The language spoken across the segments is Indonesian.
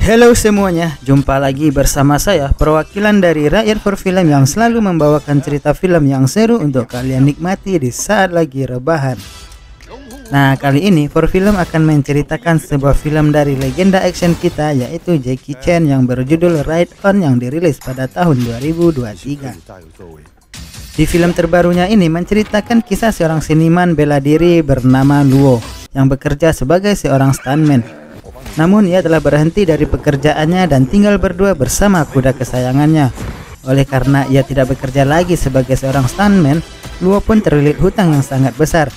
Halo semuanya, jumpa lagi bersama saya, perwakilan dari Rakyat for Film yang selalu membawakan cerita film yang seru untuk kalian nikmati di saat lagi rebahan. Nah, kali ini For Film akan menceritakan sebuah film dari legenda action kita, yaitu Jackie Chan, yang berjudul Ride On, yang dirilis pada tahun 2023. Di film terbarunya ini menceritakan kisah seorang seniman bela diri bernama Luo yang bekerja sebagai seorang stuntman. Namun ia telah berhenti dari pekerjaannya dan tinggal berdua bersama kuda kesayangannya. Oleh karena ia tidak bekerja lagi sebagai seorang stuntman, Luo pun terlilit hutang yang sangat besar.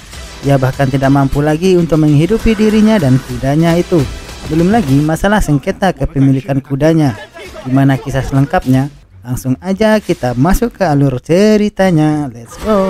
Ia bahkan tidak mampu lagi untuk menghidupi dirinya dan kudanya itu. Belum lagi masalah sengketa kepemilikan kudanya. Gimana kisah selengkapnya? Langsung aja kita masuk ke alur ceritanya. Let's go.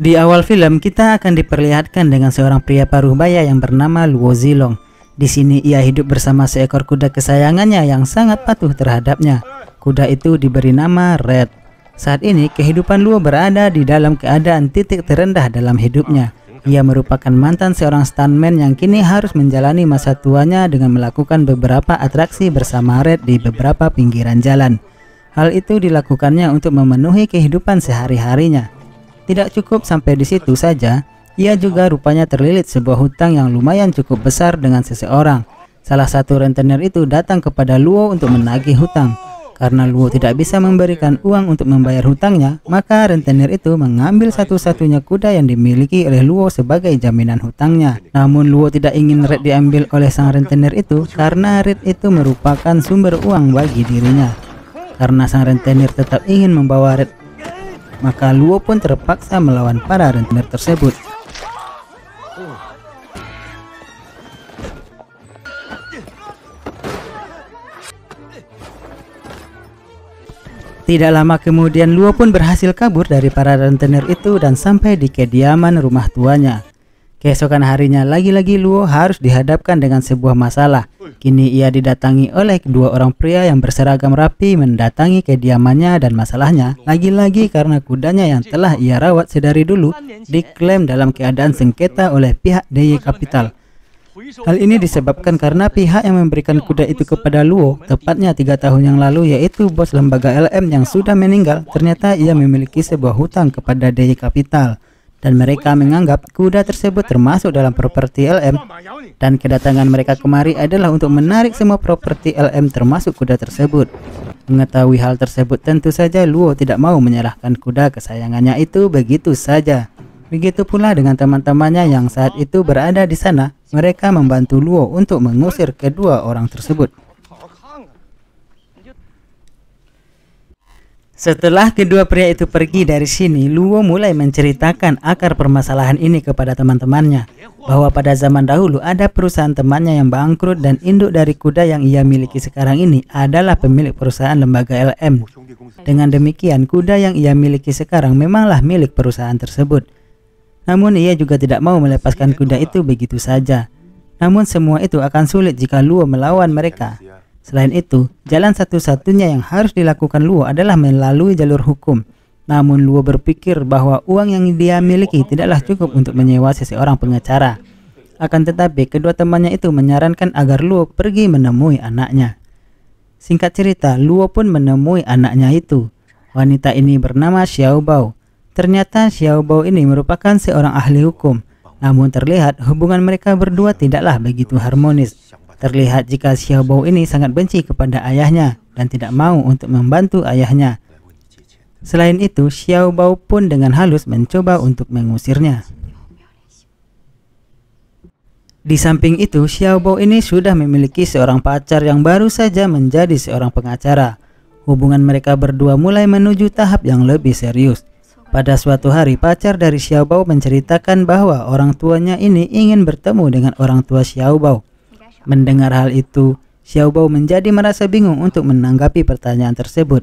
Di awal film kita akan diperlihatkan dengan seorang pria paruh baya yang bernama Luo Zilong. Di sini ia hidup bersama seekor kuda kesayangannya yang sangat patuh terhadapnya. Kuda itu diberi nama Red. Saat ini kehidupan Luo berada di dalam keadaan titik terendah dalam hidupnya. Ia merupakan mantan seorang stuntman yang kini harus menjalani masa tuanya dengan melakukan beberapa atraksi bersama Red di beberapa pinggiran jalan. Hal itu dilakukannya untuk memenuhi kehidupan sehari-harinya. Tidak cukup sampai di situ saja, ia juga rupanya terlilit sebuah hutang yang lumayan cukup besar dengan seseorang. Salah satu rentenir itu datang kepada Luo untuk menagih hutang. Karena Luo tidak bisa memberikan uang untuk membayar hutangnya, maka rentenir itu mengambil satu-satunya kuda yang dimiliki oleh Luo sebagai jaminan hutangnya. Namun Luo tidak ingin Red diambil oleh sang rentenir itu karena Red itu merupakan sumber uang bagi dirinya. Karena sang rentenir tetap ingin membawa Red, maka Luo pun terpaksa melawan para rentenir tersebut. Tidak lama kemudian Luo pun berhasil kabur dari para rentenir itu dan sampai di kediaman rumah tuanya. Keesokan harinya lagi-lagi Luo harus dihadapkan dengan sebuah masalah. Kini ia didatangi oleh kedua orang pria yang berseragam rapi mendatangi kediamannya, dan masalahnya lagi-lagi karena kudanya yang telah ia rawat sedari dulu diklaim dalam keadaan sengketa oleh pihak DY Capital. Hal ini disebabkan karena pihak yang memberikan kuda itu kepada Luo tepatnya 3 tahun yang lalu, yaitu bos lembaga LM yang sudah meninggal. Ternyata ia memiliki sebuah hutang kepada DY Capital, dan mereka menganggap kuda tersebut termasuk dalam properti LM, dan kedatangan mereka kemari adalah untuk menarik semua properti LM termasuk kuda tersebut. Mengetahui hal tersebut, tentu saja Luo tidak mau menyerahkan kuda kesayangannya itu begitu saja. Begitu pula dengan teman-temannya yang saat itu berada di sana. Mereka membantu Luo untuk mengusir kedua orang tersebut. Setelah kedua pria itu pergi dari sini, Luo mulai menceritakan akar permasalahan ini kepada teman-temannya, bahwa pada zaman dahulu ada perusahaan temannya yang bangkrut dan induk dari kuda yang ia miliki sekarang ini adalah pemilik perusahaan lembaga LM. Dengan demikian, kuda yang ia miliki sekarang memanglah milik perusahaan tersebut. Namun ia juga tidak mau melepaskan kuda itu begitu saja. Namun semua itu akan sulit jika Luo melawan mereka. Selain itu, jalan satu-satunya yang harus dilakukan Luo adalah melalui jalur hukum. Namun Luo berpikir bahwa uang yang dia miliki tidaklah cukup untuk menyewa seseorang pengacara. Akan tetapi kedua temannya itu menyarankan agar Luo pergi menemui anaknya. Singkat cerita, Luo pun menemui anaknya itu. Wanita ini bernama Xiao Bao. Ternyata Xiao Bao ini merupakan seorang ahli hukum. Namun terlihat hubungan mereka berdua tidaklah begitu harmonis. Terlihat jika Xiao Bao ini sangat benci kepada ayahnya dan tidak mau untuk membantu ayahnya. Selain itu, Xiao Bao pun dengan halus mencoba untuk mengusirnya. Di samping itu, Xiao Bao ini sudah memiliki seorang pacar yang baru saja menjadi seorang pengacara. Hubungan mereka berdua mulai menuju tahap yang lebih serius. Pada suatu hari, pacar dari Xiao Bao menceritakan bahwa orang tuanya ini ingin bertemu dengan orang tua Xiao Bao. Mendengar hal itu, Xiao Bao menjadi merasa bingung untuk menanggapi pertanyaan tersebut.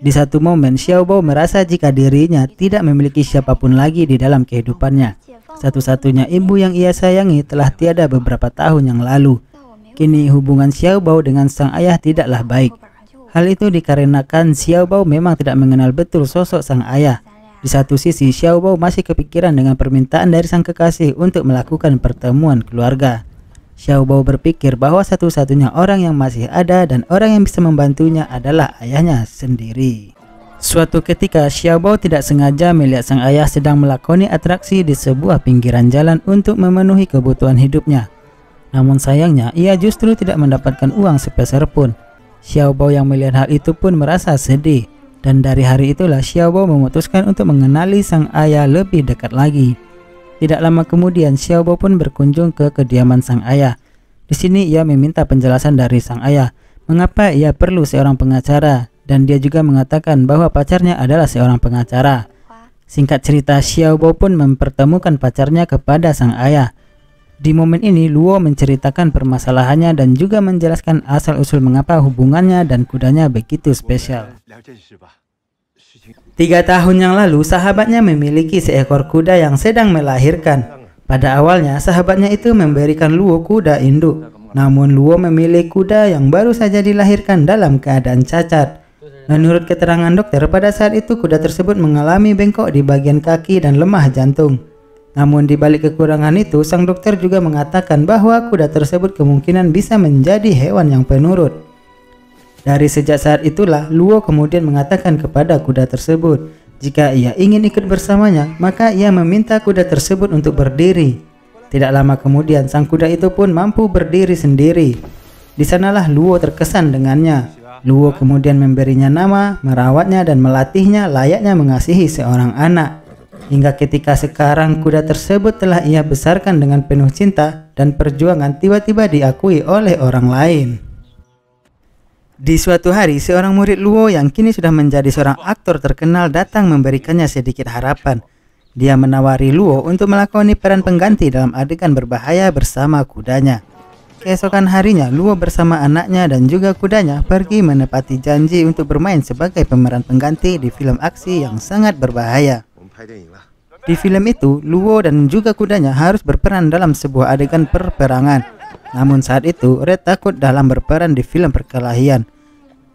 Di satu momen, Xiao Bao merasa jika dirinya tidak memiliki siapapun lagi di dalam kehidupannya. Satu-satunya ibu yang ia sayangi telah tiada beberapa tahun yang lalu. Kini hubungan Xiao Bao dengan sang ayah tidaklah baik. Hal itu dikarenakan Xiao Bao memang tidak mengenal betul sosok sang ayah. Di satu sisi, Xiao Bao masih kepikiran dengan permintaan dari sang kekasih untuk melakukan pertemuan keluarga. Xiaobao berpikir bahwa satu-satunya orang yang masih ada dan orang yang bisa membantunya adalah ayahnya sendiri. Suatu ketika, Xiaobao tidak sengaja melihat sang ayah sedang melakoni atraksi di sebuah pinggiran jalan untuk memenuhi kebutuhan hidupnya. Namun sayangnya, ia justru tidak mendapatkan uang sepeser pun. Xiaobao yang melihat hal itu pun merasa sedih. Dan dari hari itulah Xiaobao memutuskan untuk mengenali sang ayah lebih dekat lagi. Tidak lama kemudian, Xiaobao pun berkunjung ke kediaman sang ayah. Di sini ia meminta penjelasan dari sang ayah, mengapa ia perlu seorang pengacara, dan dia juga mengatakan bahwa pacarnya adalah seorang pengacara. Singkat cerita, Xiaobao pun mempertemukan pacarnya kepada sang ayah. Di momen ini, Luo menceritakan permasalahannya dan juga menjelaskan asal-usul mengapa hubungannya dan kudanya begitu spesial. 3 tahun yang lalu, sahabatnya memiliki seekor kuda yang sedang melahirkan. Pada awalnya, sahabatnya itu memberikan Luo kuda induk. Namun Luo memilih kuda yang baru saja dilahirkan dalam keadaan cacat. Menurut keterangan dokter, pada saat itu kuda tersebut mengalami bengkok di bagian kaki dan lemah jantung. Namun di balik kekurangan itu, sang dokter juga mengatakan bahwa kuda tersebut kemungkinan bisa menjadi hewan yang penurut. Dari sejak saat itulah, Luo kemudian mengatakan kepada kuda tersebut, jika ia ingin ikut bersamanya, maka ia meminta kuda tersebut untuk berdiri. Tidak lama kemudian, sang kuda itu pun mampu berdiri sendiri. Di sanalah Luo terkesan dengannya. Luo kemudian memberinya nama, merawatnya dan melatihnya layaknya mengasihi seorang anak. Hingga ketika sekarang kuda tersebut telah ia besarkan dengan penuh cinta dan perjuangan tiba-tiba diakui oleh orang lain. Di suatu hari, seorang murid Luo yang kini sudah menjadi seorang aktor terkenal datang memberikannya sedikit harapan. Dia menawari Luo untuk melakoni peran pengganti dalam adegan berbahaya bersama kudanya. Keesokan harinya, Luo bersama anaknya dan juga kudanya pergi menepati janji untuk bermain sebagai pemeran pengganti di film aksi yang sangat berbahaya. Di film itu, Luo dan juga kudanya harus berperan dalam sebuah adegan perperangan. Namun saat itu, Red takut dalam berperan di film perkelahian.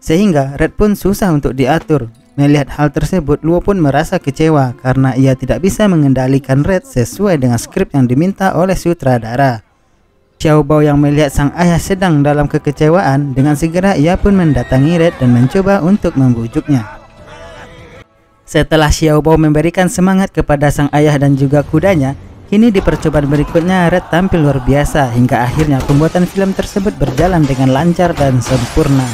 Sehingga Red pun susah untuk diatur. Melihat hal tersebut, Luo pun merasa kecewa karena ia tidak bisa mengendalikan Red sesuai dengan skrip yang diminta oleh sutradara. Xiaobao yang melihat sang ayah sedang dalam kekecewaan, dengan segera ia pun mendatangi Red dan mencoba untuk membujuknya. Setelah Xiaobao memberikan semangat kepada sang ayah dan juga kudanya, kini di percobaan berikutnya Red tampil luar biasa hingga akhirnya pembuatan film tersebut berjalan dengan lancar dan sempurna.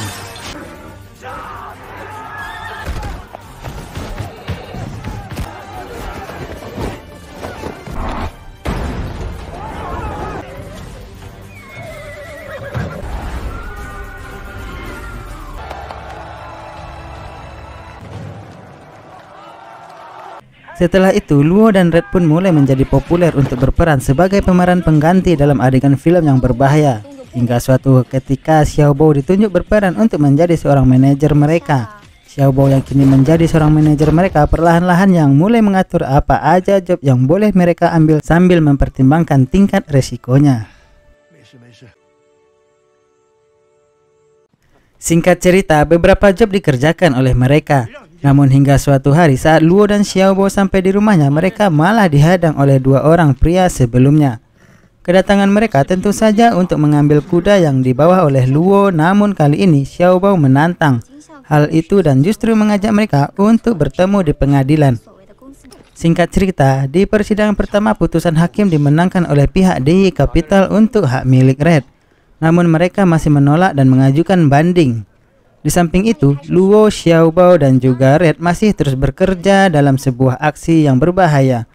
Setelah itu, Luo dan Red pun mulai menjadi populer untuk berperan sebagai pemeran pengganti dalam adegan film yang berbahaya. Hingga suatu ketika Xiaobao ditunjuk berperan untuk menjadi seorang manajer mereka. Xiaobao yang kini menjadi seorang manajer mereka perlahan-lahan yang mulai mengatur apa aja job yang boleh mereka ambil sambil mempertimbangkan tingkat resikonya. Singkat cerita, beberapa job dikerjakan oleh mereka. Namun hingga suatu hari saat Luo dan Xiaobao sampai di rumahnya, mereka malah dihadang oleh 2 orang pria sebelumnya. Kedatangan mereka tentu saja untuk mengambil kuda yang dibawa oleh Luo, namun kali ini Xiaobao menantang hal itu dan justru mengajak mereka untuk bertemu di pengadilan. Singkat cerita, di persidangan pertama putusan hakim dimenangkan oleh pihak DI Capital untuk hak milik Red. Namun mereka masih menolak dan mengajukan banding. Di samping itu, Luo, Xiaobao dan juga Red masih terus bekerja dalam sebuah aksi yang berbahaya.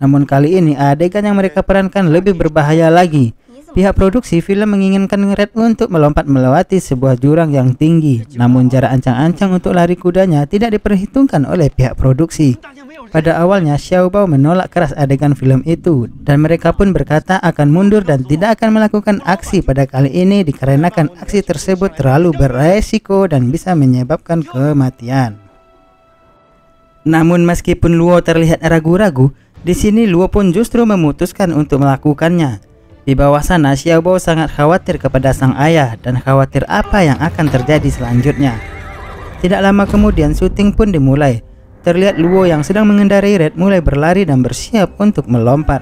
Namun kali ini adegan yang mereka perankan lebih berbahaya lagi. Pihak produksi film menginginkan Red untuk melompat melewati sebuah jurang yang tinggi. Namun jarak ancang-ancang untuk lari kudanya tidak diperhitungkan oleh pihak produksi. Pada awalnya Xiaobao menolak keras adegan film itu dan mereka pun berkata akan mundur dan tidak akan melakukan aksi pada kali ini dikarenakan aksi tersebut terlalu beresiko dan bisa menyebabkan kematian. Namun meskipun Luo terlihat ragu-ragu, di sini Luo pun justru memutuskan untuk melakukannya. Di bawah sana Xiaobao sangat khawatir kepada sang ayah dan khawatir apa yang akan terjadi selanjutnya. Tidak lama kemudian syuting pun dimulai. Terlihat Luo yang sedang mengendarai Red mulai berlari dan bersiap untuk melompat.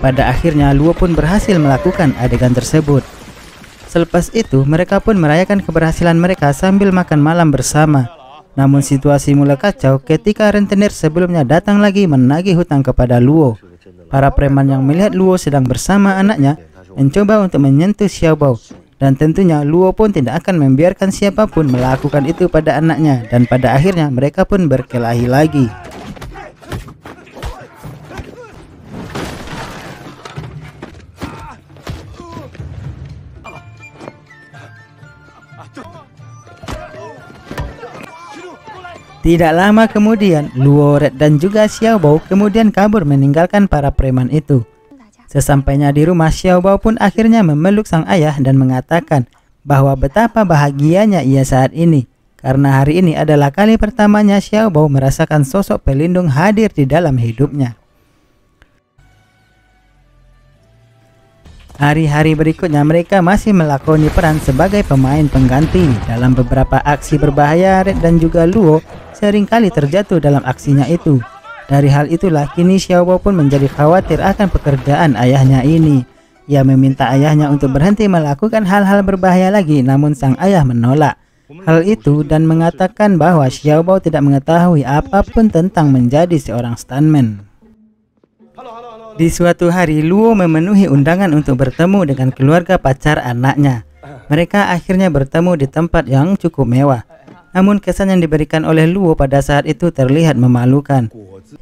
Pada akhirnya Luo pun berhasil melakukan adegan tersebut. Selepas itu mereka pun merayakan keberhasilan mereka sambil makan malam bersama. Namun situasi mulai kacau ketika rentenir sebelumnya datang lagi menagih hutang kepada Luo. Para preman yang melihat Luo sedang bersama anaknya mencoba untuk menyentuh Xiaobao. Dan tentunya Luo pun tidak akan membiarkan siapapun melakukan itu pada anaknya. Dan pada akhirnya mereka pun berkelahi lagi. Tidak lama kemudian, Luo, Red dan juga Xiaobao kemudian kabur meninggalkan para preman itu. Sesampainya di rumah, Xiaobao pun akhirnya memeluk sang ayah dan mengatakan bahwa betapa bahagianya ia saat ini. Karena hari ini adalah kali pertamanya Xiaobao merasakan sosok pelindung hadir di dalam hidupnya. Hari-hari berikutnya mereka masih melakoni peran sebagai pemain pengganti. Dalam beberapa aksi berbahaya, Red dan juga Luo seringkali terjatuh dalam aksinya itu. Dari hal itulah kini Xiaobao pun menjadi khawatir akan pekerjaan ayahnya ini. Ia meminta ayahnya untuk berhenti melakukan hal-hal berbahaya lagi, namun sang ayah menolak hal itu dan mengatakan bahwa Xiaobao tidak mengetahui apapun tentang menjadi seorang stuntman. Di suatu hari, Luo memenuhi undangan untuk bertemu dengan keluarga pacar anaknya. Mereka akhirnya bertemu di tempat yang cukup mewah. Namun kesan yang diberikan oleh Luo pada saat itu terlihat memalukan.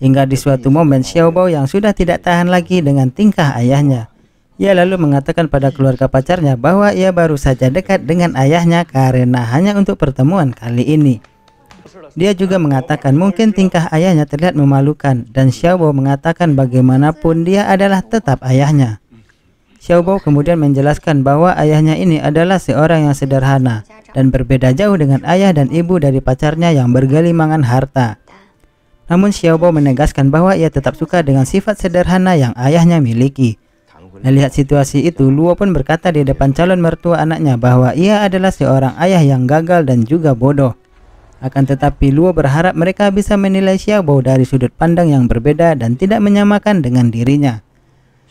Hingga di suatu momen Xiaobao yang sudah tidak tahan lagi dengan tingkah ayahnya. Ia lalu mengatakan pada keluarga pacarnya bahwa ia baru saja dekat dengan ayahnya karena hanya untuk pertemuan kali ini. Dia juga mengatakan mungkin tingkah ayahnya terlihat memalukan dan Xiaobao mengatakan bagaimanapun dia adalah tetap ayahnya. Xiaobao kemudian menjelaskan bahwa ayahnya ini adalah seorang yang sederhana dan berbeda jauh dengan ayah dan ibu dari pacarnya yang bergelimangan harta. Namun Xiaobao menegaskan bahwa ia tetap suka dengan sifat sederhana yang ayahnya miliki. Melihat situasi itu, Luo pun berkata di depan calon mertua anaknya bahwa ia adalah seorang ayah yang gagal dan juga bodoh. Akan tetapi Luo berharap mereka bisa menilai Xiaobao dari sudut pandang yang berbeda dan tidak menyamakan dengan dirinya.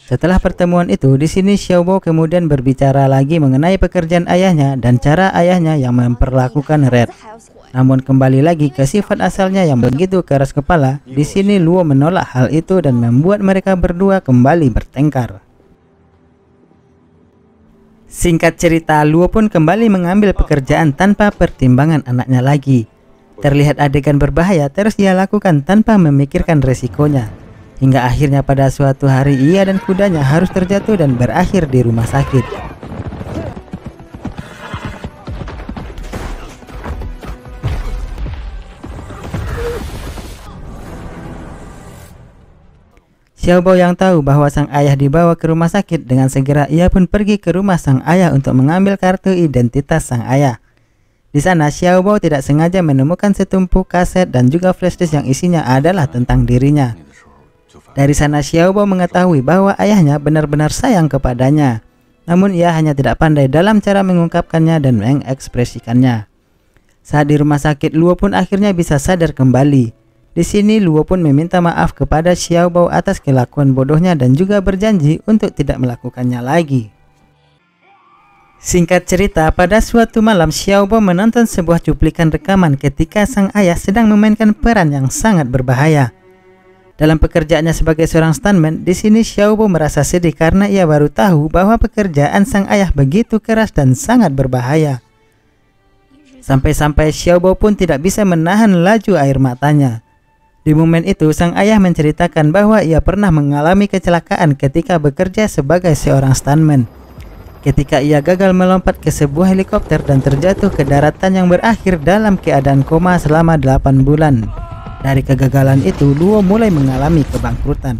Setelah pertemuan itu, di sini Xiaobao kemudian berbicara lagi mengenai pekerjaan ayahnya dan cara ayahnya yang memperlakukan Red. Namun kembali lagi ke sifat asalnya yang begitu keras kepala, di sini Luo menolak hal itu dan membuat mereka berdua kembali bertengkar. Singkat cerita, Luo pun kembali mengambil pekerjaan tanpa pertimbangan anaknya lagi. Terlihat adegan berbahaya terus ia lakukan tanpa memikirkan resikonya. Hingga akhirnya pada suatu hari ia dan kudanya harus terjatuh dan berakhir di rumah sakit. Xiaobao yang tahu bahwa sang ayah dibawa ke rumah sakit, dengan segera ia pun pergi ke rumah sang ayah untuk mengambil kartu identitas sang ayah. Di sana Xiaobao tidak sengaja menemukan setumpuk kaset dan juga flashdisk yang isinya adalah tentang dirinya. Dari sana Xiaobao mengetahui bahwa ayahnya benar-benar sayang kepadanya. Namun ia hanya tidak pandai dalam cara mengungkapkannya dan mengekspresikannya. Saat di rumah sakit, Luo pun akhirnya bisa sadar kembali. Di sini Luo pun meminta maaf kepada Xiaobao atas kelakuan bodohnya dan juga berjanji untuk tidak melakukannya lagi. Singkat cerita, pada suatu malam Xiaobao menonton sebuah cuplikan rekaman ketika sang ayah sedang memainkan peran yang sangat berbahaya. Dalam pekerjaannya sebagai seorang stuntman, di sini Xiaobao merasa sedih karena ia baru tahu bahwa pekerjaan sang ayah begitu keras dan sangat berbahaya. Sampai-sampai Xiaobao pun tidak bisa menahan laju air matanya. Di momen itu, sang ayah menceritakan bahwa ia pernah mengalami kecelakaan ketika bekerja sebagai seorang stuntman. Ketika ia gagal melompat ke sebuah helikopter dan terjatuh ke daratan yang berakhir dalam keadaan koma selama 8 bulan. Dari kegagalan itu, Luo mulai mengalami kebangkrutan.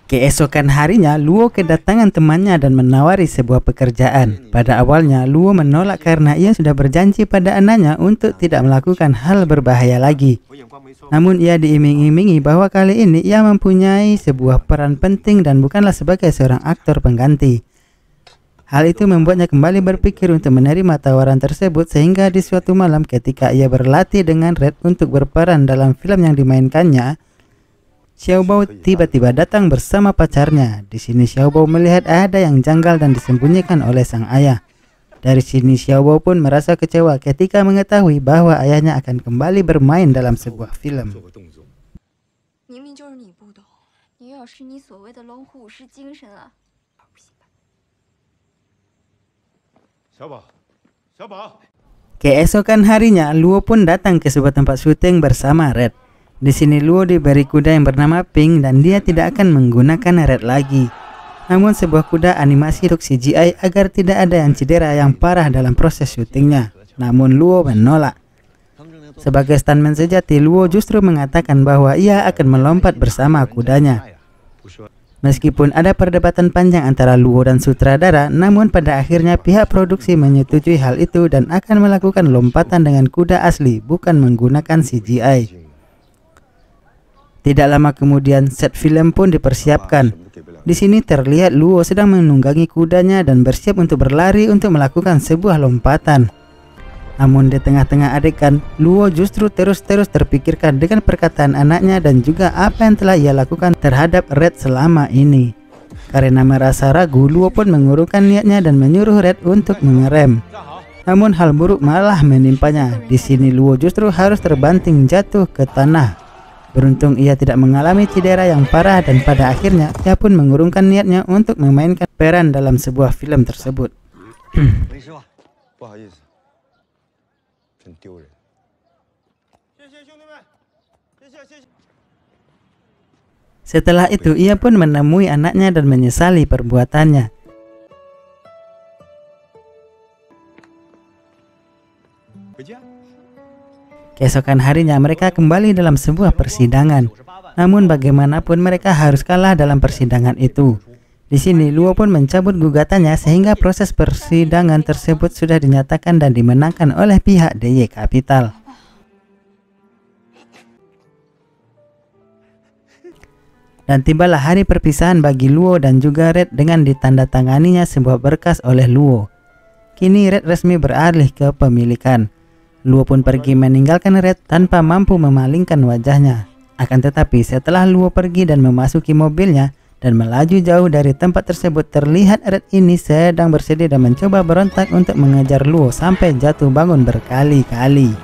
Keesokan harinya, Luo kedatangan temannya dan menawari sebuah pekerjaan. Pada awalnya, Luo menolak karena ia sudah berjanji pada anaknya untuk tidak melakukan hal berbahaya lagi. Namun ia diiming-imingi bahwa kali ini ia mempunyai sebuah peran penting dan bukanlah sebagai seorang aktor pengganti. Hal itu membuatnya kembali berpikir untuk menerima tawaran tersebut, sehingga di suatu malam ketika ia berlatih dengan Red untuk berperan dalam film yang dimainkannya, Xiaobao tiba-tiba datang bersama pacarnya. Di sini Xiaobao melihat ada yang janggal dan disembunyikan oleh sang ayah. Dari sini Xiaobao pun merasa kecewa ketika mengetahui bahwa ayahnya akan kembali bermain dalam sebuah film. Keesokan harinya, Luo pun datang ke sebuah tempat syuting bersama Red. Di sini Luo diberi kuda yang bernama Pink dan dia tidak akan menggunakan Red lagi. Namun sebuah kuda animasi untuk CGI agar tidak ada yang cedera yang parah dalam proses syutingnya. Namun Luo menolak. Sebagai stuntman sejati, Luo justru mengatakan bahwa ia akan melompat bersama kudanya. Meskipun ada perdebatan panjang antara Luo dan sutradara, namun pada akhirnya pihak produksi menyetujui hal itu dan akan melakukan lompatan dengan kuda asli, bukan menggunakan CGI. Tidak lama kemudian, set film pun dipersiapkan. Di sini terlihat Luo sedang menunggangi kudanya dan bersiap untuk berlari untuk melakukan sebuah lompatan. Namun di tengah-tengah adegan, Luo justru terus terpikirkan dengan perkataan anaknya dan juga apa yang telah ia lakukan terhadap Red selama ini. Karena merasa ragu, Luo pun mengurungkan niatnya dan menyuruh Red untuk mengerem. Namun hal buruk malah menimpanya. Di sini Luo justru harus terbanting jatuh ke tanah. Beruntung ia tidak mengalami cedera yang parah dan pada akhirnya ia pun mengurungkan niatnya untuk memainkan peran dalam sebuah film tersebut. Setelah itu ia pun menemui anaknya dan menyesali perbuatannya. Keesokan harinya mereka kembali dalam sebuah persidangan. Namun bagaimanapun mereka harus kalah dalam persidangan itu. Di sini Luo pun mencabut gugatannya sehingga proses persidangan tersebut sudah dinyatakan dan dimenangkan oleh pihak DY Capital. Dan tibalah hari perpisahan bagi Luo dan juga Red dengan ditandatanganinya sebuah berkas oleh Luo. Kini Red resmi beralih ke pemilikan. Luo pun pergi meninggalkan Red tanpa mampu memalingkan wajahnya. Akan tetapi setelah Luo pergi dan memasuki mobilnya dan melaju jauh dari tempat tersebut, terlihat Red ini sedang bersedih dan mencoba berontak untuk mengejar Luo sampai jatuh bangun berkali-kali.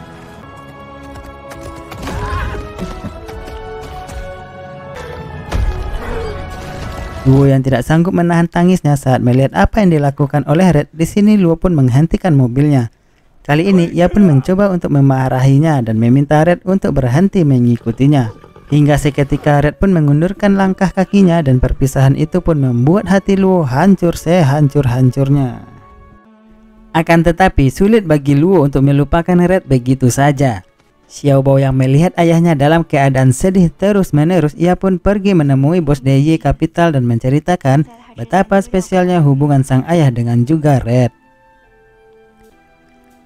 Luo yang tidak sanggup menahan tangisnya saat melihat apa yang dilakukan oleh Red, di sini Luo pun menghentikan mobilnya. Kali ini ia pun mencoba untuk memarahinya dan meminta Red untuk berhenti mengikutinya. Hingga seketika Red pun mengundurkan langkah kakinya dan perpisahan itu pun membuat hati Luo hancur sehancur-hancurnya. Akan tetapi sulit bagi Luo untuk melupakan Red begitu saja. Xiaobao yang melihat ayahnya dalam keadaan sedih terus-menerus, ia pun pergi menemui bos DY Capital dan menceritakan betapa spesialnya hubungan sang ayah dengan juga Red.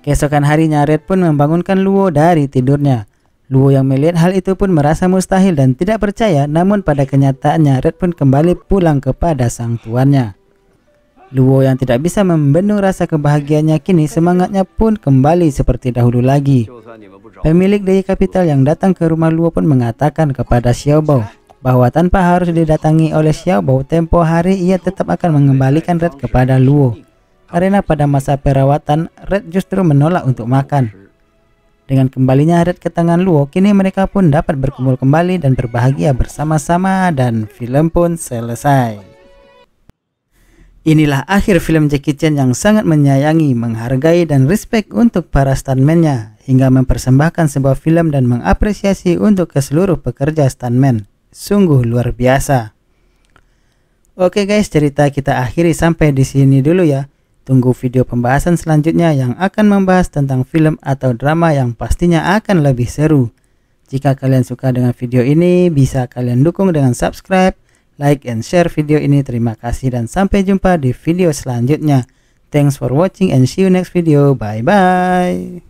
Keesokan harinya Red pun membangunkan Luo dari tidurnya. Luo yang melihat hal itu pun merasa mustahil dan tidak percaya, namun pada kenyataannya Red pun kembali pulang kepada sang tuannya. Luo yang tidak bisa membendung rasa kebahagiaannya kini semangatnya pun kembali seperti dahulu lagi. Pemilik DY Capital yang datang ke rumah Luo pun mengatakan kepada Xiaobao bahwa tanpa harus didatangi oleh Xiaobao, tempo hari ia tetap akan mengembalikan Red kepada Luo. Karena pada masa perawatan, Red justru menolak untuk makan. Dengan kembalinya Red ke tangan Luo, kini mereka pun dapat berkumpul kembali dan berbahagia bersama-sama dan film pun selesai. Inilah akhir film Jackie Chan yang sangat menyayangi, menghargai dan respect untuk para stuntman-nya, hingga mempersembahkan sebuah film dan mengapresiasi untuk ke seluruh pekerja stuntman. Sungguh luar biasa. Oke guys, cerita kita akhiri sampai di sini dulu ya. Tunggu video pembahasan selanjutnya yang akan membahas tentang film atau drama yang pastinya akan lebih seru. Jika kalian suka dengan video ini, bisa kalian dukung dengan subscribe, like, and share video ini. Terima kasih dan sampai jumpa di video selanjutnya. Thanks for watching and see you next video. Bye bye.